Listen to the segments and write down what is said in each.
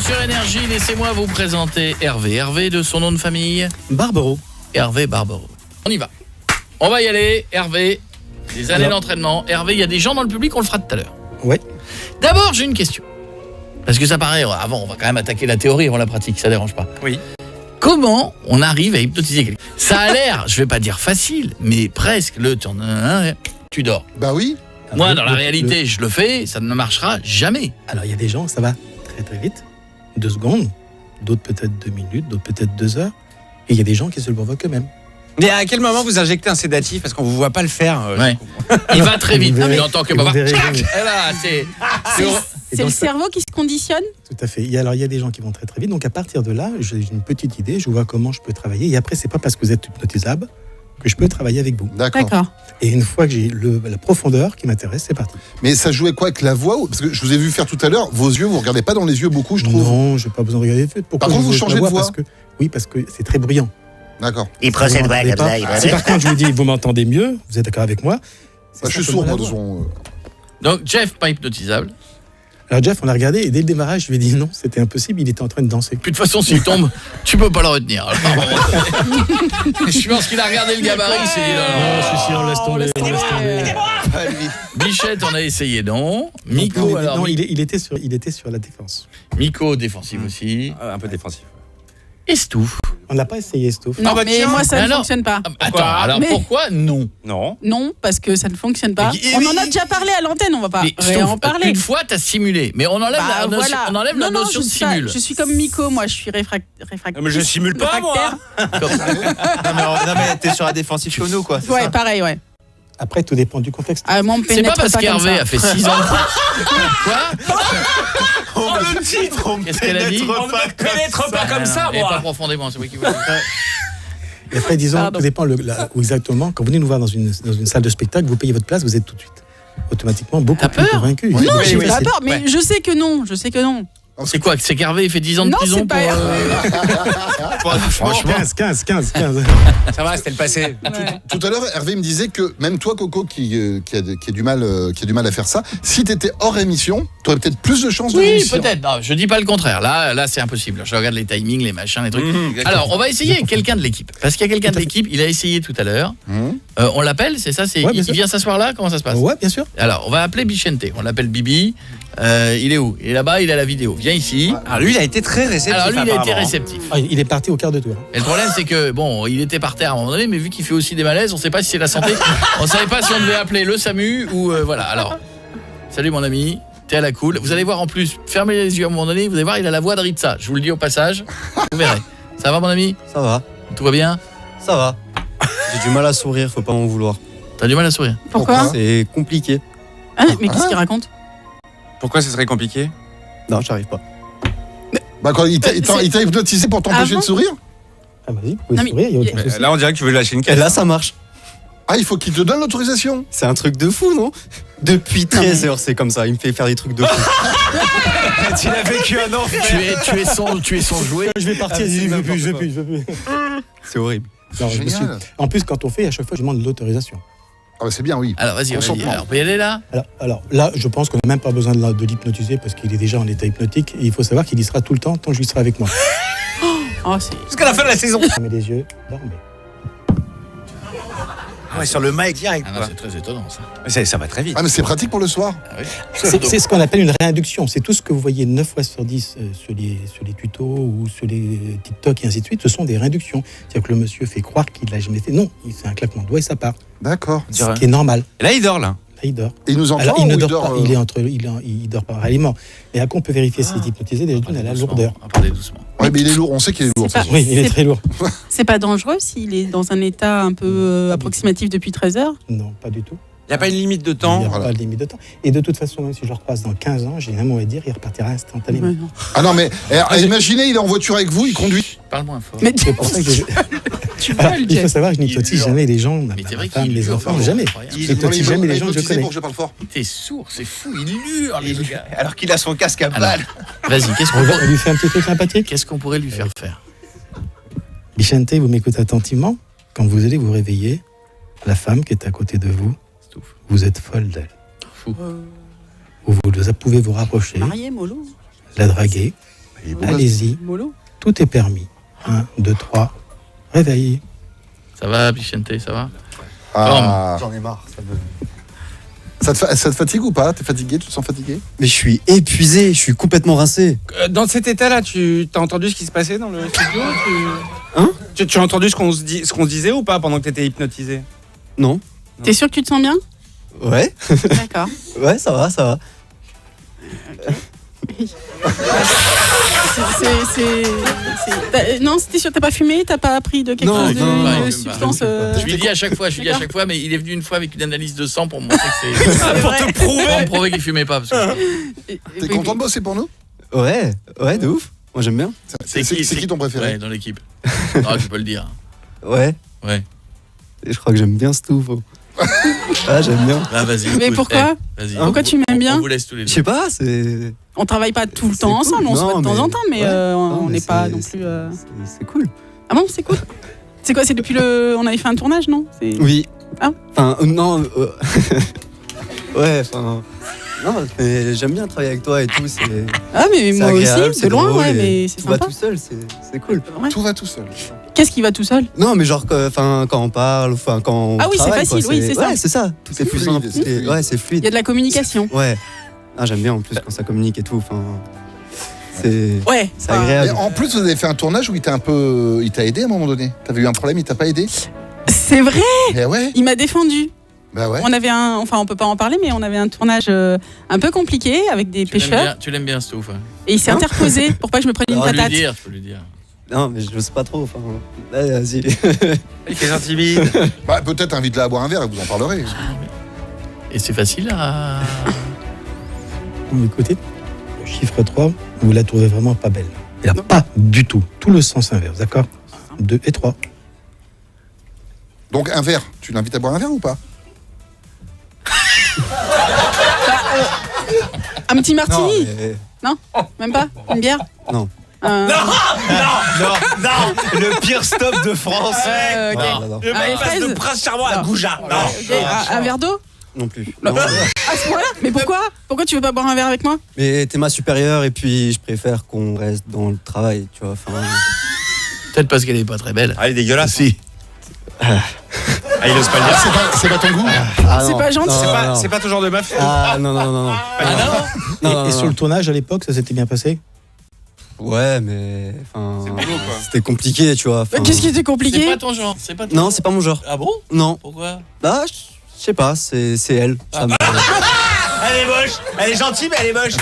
sur Énergie, laissez-moi vous présenter Hervé. Hervé de son nom de famille Barbaro. Hervé Barbaro. On y va. On va y aller, Hervé. Des années d'entraînement. Hervé, il y a des gens dans le public, on le fera tout à l'heure. Ouais. D'abord, j'ai une question. Parce que ça paraît, avant, on va quand même attaquer la théorie avant la pratique, ça dérange pas. Oui. Comment on arrive à hypnotiser quelqu'un? Ça a l'air, je vais pas dire facile, mais presque. Tu dors. Bah oui. Moi, dans la réalité, je le fais, ça ne marchera jamais. Alors, il y a des gens, ça va très très vite, 2 secondes, d'autres peut-être 2 minutes, d'autres peut-être 2 heures, et il y a des gens qui se le provoquent eux-mêmes. Mais à quel moment vous injectez un sédatif parce qu'on vous voit pas le faire Ouais. Il va très vite. Il entend que papa. verrez, Et là, C'est le cerveau qui se conditionne. Tout à fait. Il y a des gens qui vont très très vite. Donc à partir de là, j'ai une petite idée, je vois comment je peux travailler. Et après, c'est pas parce que vous êtes hypnotisable que je peux travailler avec vous. D'accord. Et une fois que j'ai la profondeur qui m'intéresse, c'est parti. Mais ça jouait quoi avec la voix? Parce que je vous ai vu faire tout à l'heure, vos yeux, vous regardez pas dans les yeux beaucoup, je trouve. Non, j'ai pas besoin de regarder. Pourquoi Par contre, vous je changez la de voix. parce que c'est très bruyant. D'accord. Il procède pas comme ça. Si par contre je lui dis, vous m'entendez mieux, vous êtes d'accord avec moi? Bah, je suis sourd, moi, de son... Donc, Jeff, pas hypnotisable. Alors Jeff, on l'a regardé et dès le démarrage, je lui ai dit non, c'était impossible, il était en train de danser. Puis de toute façon, s'il tombe, tu peux pas le retenir. Alors, je pense qu'il a regardé le gabarit, il s'est dit non. je suis sûr, laisse tomber. Bichette, on a essayé, non. Miko, alors. Non, il était sur la défense. Miko, défensif aussi. Un peu défensif. Estouf. On n'a pas essayé, Stouff. Non, bah mais tiens. moi, ça ne Alors- fonctionne pas. Attends, alors Mais- pourquoi non? Non. Non, parce que ça ne fonctionne pas. Mais- On en a déjà parlé à l'antenne, on va pas Mais, en Stouff, parler. une fois, t'as simulé. Mais on enlève Bah, la notion, voilà. on enlève la Non, notion de je suis pas- simule. Je suis comme Miko, moi, je suis réfractaire. Mais je simule pas, moi. Non mais t'es sur la défensive chez nous quoi. Ouais, pareil, ouais. Après, tout dépend du contexte. Ah, moi, on me C'est pas pénètre parce comme qu'Hervé ça. a fait 6 ans. Quoi? Le titre, on Qu'est-ce qu'elle a dit? On ne pénètre pas comme ça, Et pas moi. profondément, c'est moi qui vous le dis. Et après, disons, Pardon. tout dépend où exactement. Quand vous venez nous voir dans une salle de spectacle, vous payez votre place, vous êtes tout de suite automatiquement beaucoup T'as plus peur? convaincu. Oui, Non, oui, j'ai oui, pas c'est- peur, mais je sais que non, C'est quoi? C'est qu'Hervé il fait 10 ans de Non, prison c'est pas pour... Franchement. 15. Ça va, c'était le passé. Tout à l'heure, Hervé me disait que même toi, Coco, qui a du mal à faire ça, si t'étais hors émission, t'aurais peut-être plus de chances de Oui, réussir. peut-être. Non, je dis pas le contraire. Là, c'est impossible. Je regarde les timings, les machins, les trucs. Alors, on va essayer avec quelqu'un de l'équipe. Parce qu'il y a quelqu'un de l'équipe, il a essayé tout à l'heure. On l'appelle, c'est ça? Ouais, bien Il sûr. vient s'asseoir là? Comment ça se passe? Ouais, bien sûr. Alors, on va appeler Bichente. On l'appelle Bibi. Il est où? Il est là-bas, il a la vidéo. Viens ici. Alors lui, il a été très réceptif. Alors, lui, il a été apparemment. réceptif. Ah, il est parti au quart de tour. Et le problème, c'est que, bon, il était par terre à un moment donné, mais vu qu'il fait aussi des malaises, on sait pas si c'est la santé. On savait pas si on devait appeler le SAMU ou voilà. Alors, salut mon ami, t'es à la cool. Vous allez voir en plus, fermez les yeux à un moment donné, vous allez voir, il a la voix de Ritza. Je vous le dis au passage, vous verrez. Ça va mon ami? Ça va, Tout va bien? ça va. J'ai du mal à sourire, faut pas m'en vouloir. T'as du mal à sourire? Pourquoi? C'est compliqué. Ah, mais qu'est-ce qu'il raconte? Pourquoi ce serait compliqué? Non, j'arrive pas. Bah, quand il t'a hypnotisé pour t'empêcher Avant de sourire? Ah, vas-y, vous pouvez Non, mais- sourire, il n'y a aucun souci. Là, on dirait que tu veux lâcher une Et caisse. là, ça marche. Ah, il faut qu'il te donne l'autorisation. C'est un truc de fou, non? Depuis 13 heures, c'est comme ça. Il me fait faire des trucs de fou. Tu l'as vécu un enfer. Tu es son jouet. Je vais partir, je veux plus. C'est horrible. Non, je me suis- Génial. En plus, quand on fait, à chaque fois, je demande l'autorisation. Ah, bah, c'est bien, oui. Alors vas-y, Consentement. alors on peut y aller là? Alors là, je pense qu'on n'a même pas besoin de l'hypnotiser parce qu'il est déjà en état hypnotique. Et il faut savoir qu'il y sera tout le temps tant que je lui serai avec moi. Oh, c'est... Jusqu'à la fin de la saison. Fermez les yeux, dormez. Ouais, sur le mic direct. Ah non, quoi. c'est très étonnant ça. Mais ça va très vite. Ah, mais c'est pratique pour le soir. C'est ce qu'on appelle une réinduction. C'est tout ce que vous voyez 9 fois sur 10 sur les tutos ou sur les TikTok et ainsi de suite. Ce sont des réinductions. C'est-à-dire que le monsieur fait croire qu'il l'a jamais fait. Non, c'est un claquement de doigts et ça part. D'accord. Ce qui est normal. Et là, il dort, là. Là, il dort. Et il nous entend Alors, il ou ne il dort dort, pas. Il dort parallèlement. Mais à quoi on peut vérifier s'il est hypnotisé? Déjà, d'une, à la lourdeur. On va parler doucement. Ouais, mais il est lourd, on sait qu'il est lourd. C'est ça. pas- Oui, il est C'est- très lourd. C'est pas dangereux s'il est dans un état un peu approximatif depuis 13 heures? Non, pas du tout. Il n'y a pas une limite de Il n'y temps. a Voilà. pas de limite de temps. Et de toute façon, même si je le recroise dans 15 ans, j'ai un mot à dire, il repartira instantanément. Ouais, non. Ah non, mais imaginez, il est en voiture avec vous, il conduit. Parle moins fort. Mais C'est pour ça que tu Alors, voles, il faut Jeff. savoir que je n'hypnotise hurle. jamais les gens, Mais c'est ma vrai femme, qu'il les hurle, enfants, pardon. jamais. Incroyable. Je n'hypnotise jamais les gens que je connais. Pour que je parle fort. T'es sourd, c'est fou, il hurle le gars. Alors qu'il a son casque à Alors, balle. vas-y, qu'est-ce On qu'on lui fait un petit truc sympathique. qu'est-ce qu'on pourrait lui faire faire? Bichente, vous m'écoutez attentivement. Quand vous allez vous réveiller, la femme qui est à côté de vous, vous êtes folle d'elle. Vous pouvez vous rapprocher, Marié, mollo. la draguer, Il est beau gosse. Allez-y, Mollo. tout est permis. 1, 2, 3, réveil. Ça va, Bichente, ça va? Ah. J'en ai marre. Ça te fatigue ou pas? T'es fatigué? Tu te sens fatigué? Mais je suis épuisé, je suis complètement rincé. Dans cet état-là, tu as entendu ce qui se passait dans le studio Hein tu as entendu ce qu'on se disait ou pas pendant que tu étais hypnotisé? Non? T'es sûr que tu te sens bien? Ouais, D'accord. ouais, ça va, ça va. Non, t'es sûr que t'as pas fumé? T'as pas pris de quelque Non, chose non, non, de non, substance Je lui dis à chaque fois, D'accord. mais il est venu une fois avec une analyse de sang pour me montrer que c'est... C'est Pour vrai. te prouver. Pour me prouver qu'il fumait pas. Parce que T'es content de bosser pour nous? Ouais, ouais, de ouf. Moi j'aime bien. C'est qui ton préféré? Ouais, dans l'équipe. Non, tu peux le dire. Ouais. Ouais. Et je crois que j'aime bien Stouff. Ah, j'aime bien. Ah, vas-y. Mais écoute, pourquoi vas-y. Pourquoi tu m'aimes bien? On vous laisse tous les Je deux. sais pas, c'est. On travaille pas tout le C'est temps cool. ensemble, on se Non, voit de temps mais- en temps, mais ouais. on Non, mais n'est pas c'est- non plus. C'est cool. Ah bon, c'est cool. C'est quoi? C'est depuis le. On avait fait un tournage, non? Oui. Ah. Enfin, non. Ouais, enfin. Non, mais j'aime bien travailler avec toi et tout. C'est Ah, mais c'est moi agréable, aussi, c'est de loin, drôle ouais, et mais c'est tout va sympa. tout seul, c'est cool. Ouais. Tout va tout seul. Qu'est-ce qui va tout seul? Non, mais genre, enfin, quand on parle, enfin, quand on Ah oui, c'est travaille, facile, quoi, oui, c'est ça. Ouais, c'est ça. Tout est plus fluide, simple. c'est fluide. Ouais, c'est Il fluide. y a de la communication. Ouais. Ah, j'aime bien en plus quand ça communique et tout. Enfin, c'est Ouais. c'est Et agréable. en plus, vous avez fait un tournage où il t'a aidé à un moment donné. T'avais eu un problème, il t'a pas aidé? C'est vrai, Eh ouais. il m'a défendu. Bah ouais. On avait on peut pas en parler, mais on avait un tournage un peu compliqué avec des pêcheurs. Tu l'aimes bien, Stouff. Et il s'est interposé pour pas que je me prenne une Ah, Tu peux lui patate. dire, tu peux lui dire. Non, mais je sais pas trop. Enfin, allez, vas-y. Il est timide. Bah, peut-être invite-la à boire un verre et vous en parlerez. Et c'est facile à... Écoutez, le chiffre 3, vous la trouvez vraiment pas belle. Elle n'a pas du tout le sens inverse, d'accord? 2 et 3. Donc un verre, tu l'invites à boire un verre ou pas? Un petit Non, martini? mais- Non, même pas? Une bière? Non. Non. Le pire stop de France. Ok. Non, non, Le Ah, les mec passe fraises de Prince Charmant à Non. Goujat. Non. Ok, un verre d'eau? non plus. Non. Non. À ce point-là? Mais pourquoi? Pourquoi tu veux pas boire un verre avec moi? Mais t'es ma supérieure et puis je préfère qu'on reste dans le travail, tu vois. Enfin, Peut-être parce qu'elle est pas très belle. Ah, il est dégueulasse. Si. Ah, il ose pas le dire. C'est pas ton goût? ah, C'est non. pas gentil. Non, C'est non, pas, non. c'est pas ton genre de meuf. Ah non, non, non, non. Non, Et sur le tournage à l'époque, ça s'était bien passé? Ouais, mais enfin, C'est boulot, quoi. c'était compliqué, tu vois. Enfin, Qu'est-ce qui était C'est compliqué? pas ton genre. C'est pas ton Non, genre. c'est pas mon genre. Ah bon? Non. Pourquoi? Ah, je sais pas, c'est elle. Ça me- Elle est moche. Elle est gentille, mais elle est moche.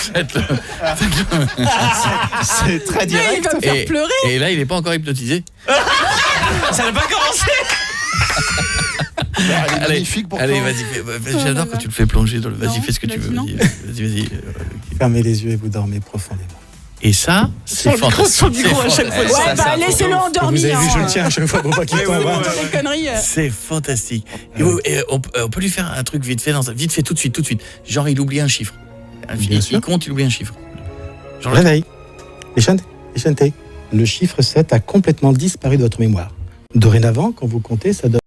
C'est très Mais il va me faire Et- pleurer. Et là, il est pas encore hypnotisé. Ça n'a pas commencé. Elle est Allez, magnifique pour Allez, toi. vas-y. J'adore quand tu le fais plonger dans le... Vas-y, Non, fais ce que tu veux. vas-y, Vas-y. Fermez les yeux et vous dormez profondément. Et ça, c'est fantastique. sur le micro à chaque fois. C'est Ouais, bah laissez-le endormir. Vous avez vu, je le tiens à chaque fois pour pas qu'il Oui, tombe. oui, hein. oui. Des conneries. C'est fantastique. Et on peut lui faire un truc vite fait, vite fait, tout de suite. Genre, il oublie un chiffre. Bien sûr. Il compte, il oublie un chiffre. Genre, Réveil. Echante, le chiffre 7 a complètement disparu de votre mémoire. Dorénavant, quand vous comptez, ça donne